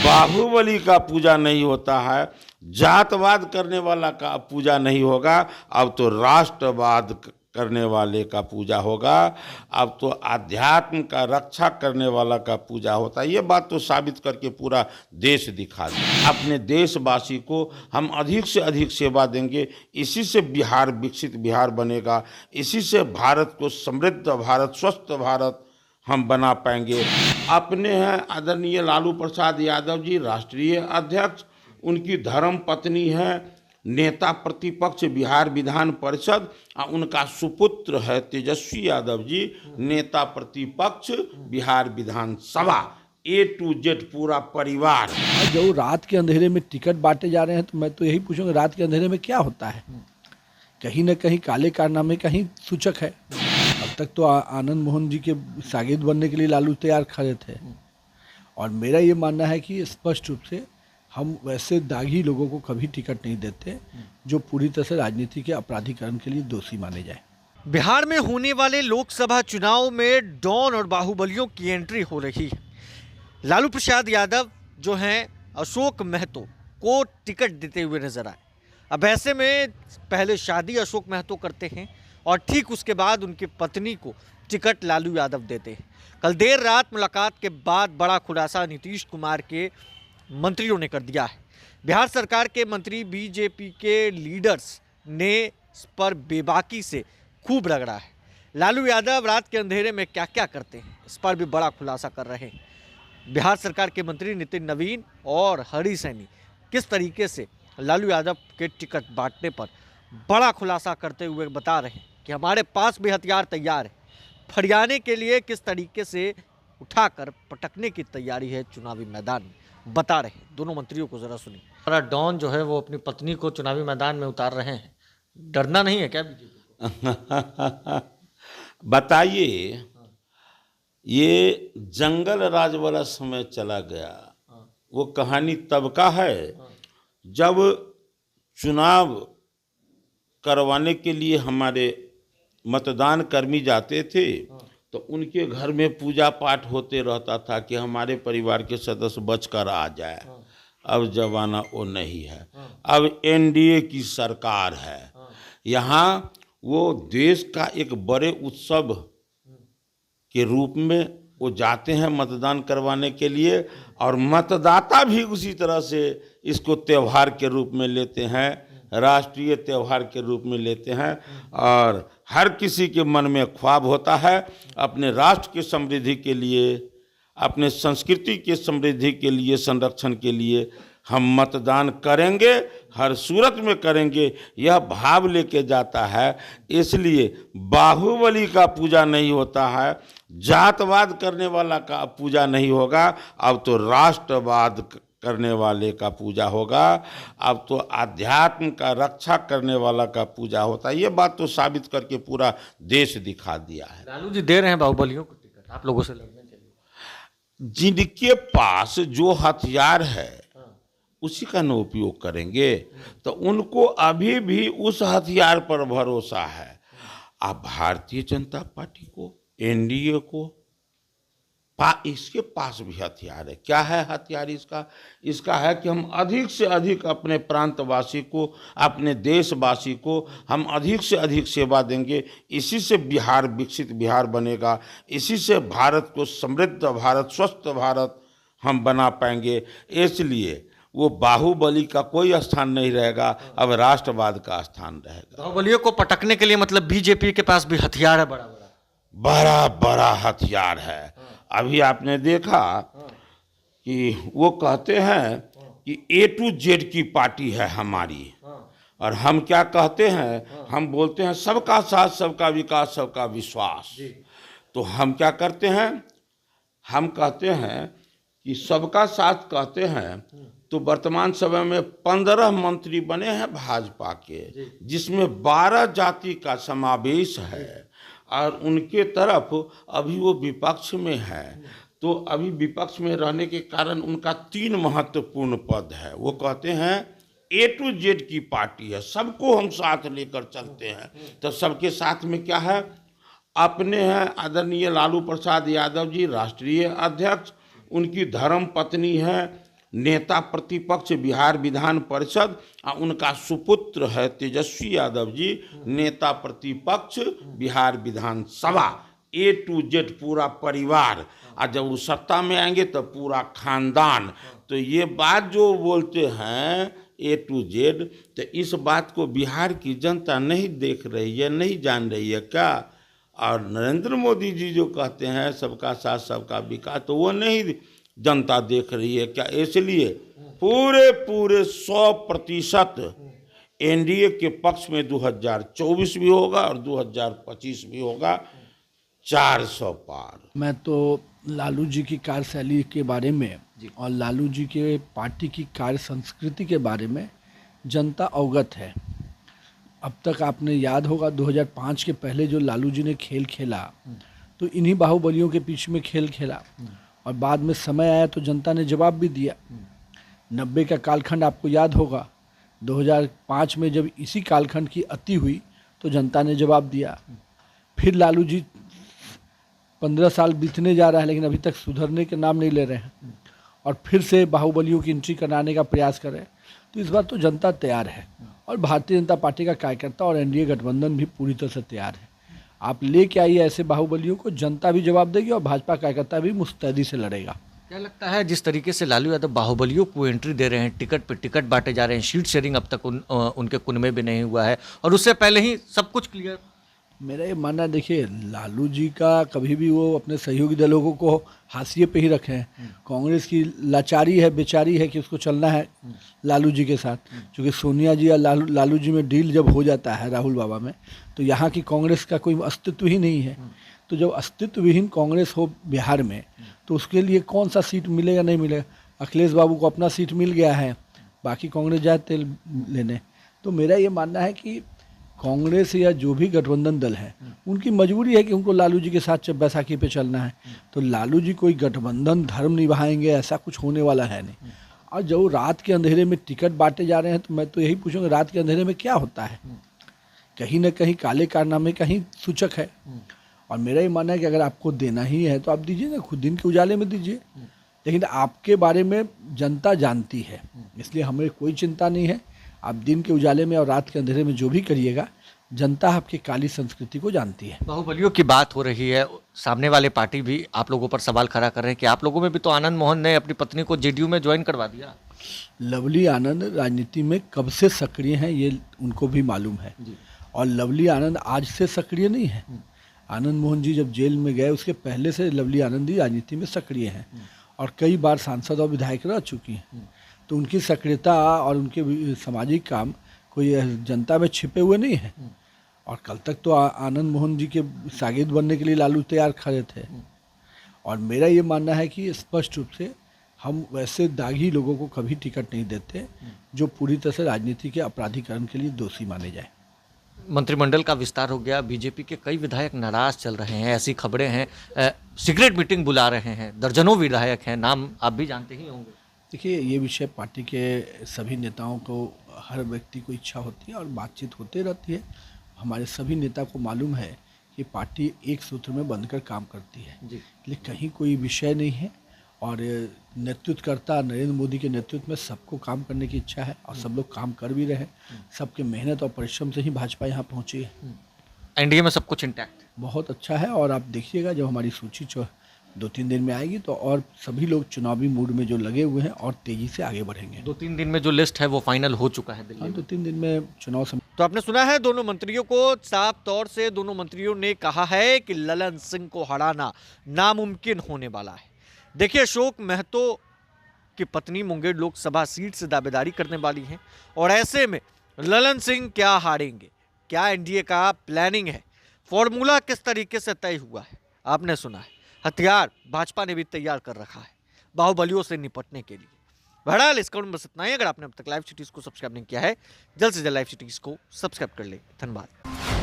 बाहुबली का पूजा नहीं होता है, जातवाद करने वाला का पूजा नहीं होगा, अब तो राष्ट्रवाद करने वाले का पूजा होगा, अब तो आध्यात्म का रक्षा करने वाला का पूजा होता है। ये बात तो साबित करके पूरा देश दिखा दिया। अपने देशवासी को हम अधिक से अधिक सेवा देंगे, इसी से बिहार विकसित बिहार बनेगा, इसी से भारत को समृद्ध भारत, स्वस्थ भारत हम बना पाएंगे। अपने हैं आदरणीय लालू प्रसाद यादव जी राष्ट्रीय अध्यक्ष, उनकी धर्म पत्नी है नेता प्रतिपक्ष बिहार विधान परिषद, उनका सुपुत्र है तेजस्वी यादव जी नेता प्रतिपक्ष बिहार विधानसभा। A to Z पूरा परिवार। जो रात के अंधेरे में टिकट बांटे जा रहे हैं, तो मैं तो यही पूछूंगा, रात के अंधेरे में क्या होता है? कहीं ना कहीं काले कारनामे का ही सूचक है। अब तक तो आनंद मोहन जी के शागिर्द बनने के लिए लालू तैयार खड़े थे, और मेरा ये मानना है कि स्पष्ट रूप से हम वैसे दागी लोगों को कभी टिकट नहीं देते जो पूरी तरह से राजनीति के अपराधीकरण के लिए दोषी माने जाए। बिहार में होने वाले लोकसभा चुनाव में डॉन और बाहुबलियों की एंट्री हो रही है। लालू प्रसाद यादव जो हैं अशोक महतो को टिकट देते हुए नजर आए। अब ऐसे में पहले शादी अशोक महतो करते हैं और ठीक उसके बाद उनकी पत्नी को टिकट लालू यादव देते हैं। कल देर रात मुलाकात के बाद बड़ा खुलासा नीतीश कुमार के मंत्रियों ने कर दिया है। बिहार सरकार के मंत्री बीजेपी के लीडर्स ने इस पर बेबाकी से खूब रगड़ा है। लालू यादव रात के अंधेरे में क्या क्या करते हैं, इस पर भी बड़ा खुलासा कर रहे हैं। बिहार सरकार के मंत्री नितिन नवीन और हरी सैनी किस तरीके से लालू यादव के टिकट बांटने पर बड़ा खुलासा करते हुए बता रहे हैं कि हमारे पास भी हथियार तैयार है, फरियाने के लिए किस तरीके से उठाकर पटकने की तैयारी है चुनावी मैदान में, बता रहे हैं। दोनों मंत्रियों को जरा सुनिए। हमारा डॉन जो है वो अपनी पत्नी को चुनावी मैदान में उतार रहे हैं, डरना नहीं है क्या बीजेपी? बताइए, ये जंगल राज वाला समय चला गया। वो कहानी तब का है जब चुनाव करवाने के लिए हमारे मतदान कर्मी जाते थे तो उनके घर में पूजा पाठ होते रहता था कि हमारे परिवार के सदस्य बचकर आ जाए। अब जमाना वो नहीं है, अब एनडीए की सरकार है। यहाँ वो देश का एक बड़े उत्सव के रूप में वो जाते हैं मतदान करवाने के लिए, और मतदाता भी उसी तरह से इसको त्यौहार के रूप में लेते हैं, राष्ट्रीय त्यौहार के रूप में लेते हैं। और हर किसी के मन में ख्वाब होता है अपने राष्ट्र की समृद्धि के लिए, अपने संस्कृति के समृद्धि के लिए, संरक्षण के लिए हम मतदान करेंगे, हर सूरत में करेंगे, यह भाव लेके जाता है। इसलिए बाहुबली का पूजा नहीं होता है, जातवाद करने वाला का पूजा नहीं होगा, अब तो राष्ट्रवाद करने वाले का पूजा होगा, अब तो आध्यात्म का रक्षा करने वाला का पूजा होता है। ये बात तो साबित करके पूरा देश दिखा दिया है। लालू जी दे रहे हैं बाहुबलियों को टिकट आप लोगों से लड़ने के लिए। जिनके पास जो हथियार है उसी का न उपयोग करेंगे, तो उनको अभी भी उस हथियार पर भरोसा है। अब भारतीय जनता पार्टी को, एनडीए को इसके पास भी हथियार है। क्या है हथियार इसका? इसका है कि हम अधिक से अधिक अपने प्रांतवासी को, अपने देशवासी को हम अधिक से अधिक सेवा देंगे, इसी से बिहार विकसित बिहार बनेगा, इसी से भारत को समृद्ध भारत, स्वस्थ भारत हम बना पाएंगे। इसलिए वो बाहुबली का कोई स्थान नहीं रहेगा, अब राष्ट्रवाद का स्थान रहेगा। बाहुबलियों को पटकने के लिए मतलब बीजेपी के पास भी हथियार है, बड़ा बड़ा बड़ा हथियार है। अभी आपने देखा कि वो कहते हैं कि A to Z की पार्टी है हमारी, और हम क्या कहते हैं? हम बोलते हैं सबका साथ, सबका विकास, सबका विश्वास। तो हम क्या करते हैं? हम कहते हैं कि सबका साथ कहते हैं, तो वर्तमान समय में 15 मंत्री बने हैं भाजपा के, जिसमें 12 जाति का समावेश है, और उनके तरफ अभी वो विपक्ष में है। तो अभी विपक्ष में रहने के कारण उनका 3 महत्वपूर्ण पद है। वो कहते हैं A to Z की पार्टी है, सबको हम साथ लेकर चलते हैं। तो सबके साथ में क्या है? अपने हैं आदरणीय लालू प्रसाद यादव जी राष्ट्रीय अध्यक्ष, उनकी धर्म पत्नी है नेता प्रतिपक्ष बिहार विधान परिषद और उनका सुपुत्र है तेजस्वी यादव जी नेता प्रतिपक्ष बिहार विधानसभा A to Z पूरा परिवार। और जब वो सत्ता में आएंगे तो पूरा खानदान। तो ये बात जो बोलते हैं A to Z, तो इस बात को बिहार की जनता नहीं देख रही है, नहीं जान रही है क्या? और नरेंद्र मोदी जी जो कहते हैं सबका साथ सबका विकास, तो वो नहीं जनता देख रही है क्या? इसलिए पूरे 100% एनडीए के पक्ष में 2024 भी होगा और 2025 भी होगा, 400 पार। मैं तो लालू जी की कार्यशैली के बारे में और लालू जी के पार्टी की कार्य संस्कृति के बारे में जनता अवगत है। अब तक आपने याद होगा 2005 के पहले जो लालू जी ने खेल खेला तो इन्हीं बाहुबलियों के पीछे में खेल खेला और बाद में समय आया तो जनता ने जवाब भी दिया। 90 का कालखंड आपको याद होगा, 2005 में जब इसी कालखंड की अति हुई तो जनता ने जवाब दिया। फिर लालू जी 15 साल बीतने जा रहा है लेकिन अभी तक सुधरने के नाम नहीं ले रहे हैं और फिर से बाहुबलियों की एंट्री कराने का प्रयास कर रहे हैं। तो इस बार तो जनता तैयार है और भारतीय जनता पार्टी का कार्यकर्ता और एनडीए गठबंधन भी पूरी तरह से तैयार है। आप लेके आइए ऐसे बाहुबलियों को, जनता भी जवाब देगी और भाजपा कार्यकर्ता भी मुस्तैदी से लड़ेगा। क्या लगता है जिस तरीके से लालू यादव बाहुबलियों को एंट्री दे रहे हैं, टिकट पे टिकट बांटे जा रहे हैं, सीट शेयरिंग अब तक उनके कुनबे में नहीं हुआ है और उससे पहले ही सब कुछ क्लियर? मेरा ये मानना, देखिए लालू जी का कभी भी वो अपने सहयोगी दलों को हाशिए पे ही रखे हैं। कांग्रेस की लाचारी है, बेचारी है कि उसको चलना है लालू जी के साथ, क्योंकि सोनिया जी या लालू जी में डील जब हो जाता है राहुल बाबा में तो यहाँ की कांग्रेस का कोई अस्तित्व ही नहीं है। तो जब अस्तित्व विहीन कांग्रेस हो बिहार में तो उसके लिए कौन सा सीट मिलेगा नहीं मिलेगा। अखिलेश बाबू को अपना सीट मिल गया है, बाकी कांग्रेस जाए तेल लेने। तो मेरा ये मानना है कि कांग्रेस या जो भी गठबंधन दल है उनकी मजबूरी है कि उनको लालू जी के साथ बैसाखी पे चलना है। तो लालू जी कोई गठबंधन धर्म निभाएंगे ऐसा कुछ होने वाला है नहीं। और जो रात के अंधेरे में टिकट बांटे जा रहे हैं तो मैं तो यही पूछूंगा रात के अंधेरे में क्या होता है? कहीं ना कहीं काले कारनामे का ही सूचक है। और मेरा ये मानना है कि अगर आपको देना ही है तो आप दीजिए ना, खुद दिन के उजाले में दीजिए। लेकिन आपके बारे में जनता जानती है, इसलिए हमें कोई चिंता नहीं है। आप दिन के उजाले में और रात के अंधेरे में जो भी करिएगा, जनता आपकी काली संस्कृति को जानती है। बाहुबलियों की बात हो रही है, सामने वाले पार्टी भी आप लोगों पर सवाल खड़ा कर रहे हैं कि आप लोगों में भी तो आनंद मोहन ने अपनी पत्नी को जेडीयू में ज्वाइन करवा दिया। लवली आनंद राजनीति में कब से सक्रिय हैं ये उनको भी मालूम है और लवली आनंद आज से सक्रिय नहीं है। आनंद मोहन जी जब जेल में गए उसके पहले से लवली आनंद जी राजनीति में सक्रिय हैं और कई बार सांसद और विधायक रह चुकी हैं। तो उनकी सक्रियता और उनके सामाजिक काम कोई जनता में छिपे हुए नहीं है। और कल तक तो आनंद मोहन जी के शागिद बनने के लिए लालू तैयार खड़े थे। और मेरा ये मानना है कि स्पष्ट रूप से हम वैसे दागी लोगों को कभी टिकट नहीं देते जो पूरी तरह से राजनीति के अपराधीकरण के लिए दोषी माने जाए। मंत्रिमंडल का विस्तार हो गया, बीजेपी के कई विधायक नाराज चल रहे हैं, ऐसी खबरें हैं, सीक्रेट मीटिंग बुला रहे हैं, दर्जनों विधायक हैं, नाम आप भी जानते ही होंगे। देखिए, ये विषय पार्टी के सभी नेताओं को, हर व्यक्ति को इच्छा होती है और बातचीत होते रहती है। हमारे सभी नेता को मालूम है कि पार्टी एक सूत्र में बंधकर काम करती है, लेकिन कहीं कोई विषय नहीं है। और नेतृत्वकर्ता नरेंद्र मोदी के नेतृत्व में सबको काम करने की इच्छा है और सब लोग काम कर भी रहे हैं। सबके मेहनत और परिश्रम से ही भाजपा यहाँ पहुँची है। एनडीए में सब कुछ इंटैक्ट बहुत अच्छा है। और आप देखिएगा जब हमारी सूची 2-3 दिन में आएगी तो और सभी लोग चुनावी मूड में जो लगे हुए हैं और तेजी से आगे बढ़ेंगे। 2-3 दिन में जो लिस्ट है वो फाइनल हो चुका है दिल्ली में। 2-3 दिन में चुनाव समय। तो आपने सुना है दोनों मंत्रियों को, साफ तौर से दोनों मंत्रियों ने कहा है कि ललन सिंह को हराना नामुमकिन होने वाला है। देखिए, अशोक महतो की पत्नी मुंगेर लोकसभा सीट से दावेदारी करने वाली हैं और ऐसे में ललन सिंह क्या हारेंगे, क्या एनडीए का प्लानिंग है, फॉर्मूला किस तरीके से तय हुआ है, आपने सुना है। हथियार भाजपा ने भी तैयार कर रखा है बाहुबलियों से निपटने के लिए। बहरहाल इस कौन बस इतना ही। अगर आपने अब तक लाइव सिटीज को सब्सक्राइब नहीं किया है, जल्द से जल्द लाइव सिटीज को सब्सक्राइब कर ले। धन्यवाद।